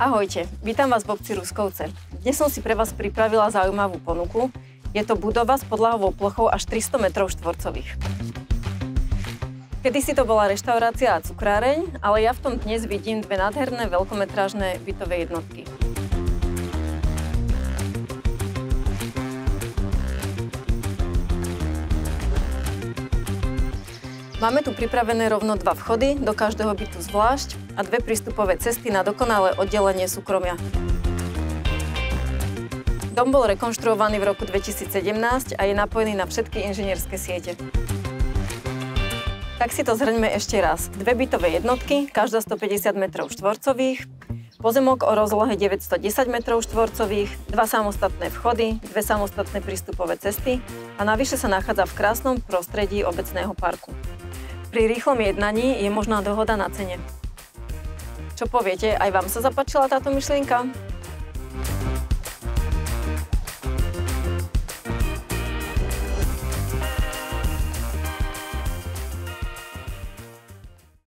Ahojte, vítam vás v obci Ruskovce. Dnes som si pre vás pripravila zaujímavú ponuku. Je to budova s podlahovou plochou až 300 m². Kedysi to bola reštaurácia a cukráreň, ale ja v tom dnes vidím dve nádherné veľkometrážne bytové jednotky. Máme tu pripravené rovno dva vchody, do každého bytu zvlášť a dve prístupové cesty na dokonalé oddelenie súkromia. Dom bol rekonštruovaný v roku 2017 a je napojený na všetky inžinierské siete. Tak si to zhrňme ešte raz. Dve bytové jednotky, každá 150 m², pozemok o rozlohe 910 m², dva samostatné vchody, dve samostatné prístupové cesty a navyše sa nachádza v krásnom prostredí obecného parku. Pri rýchlom jednaní je možná dohoda na cene. Čo poviete, aj vám sa zapáčila táto myšlienka?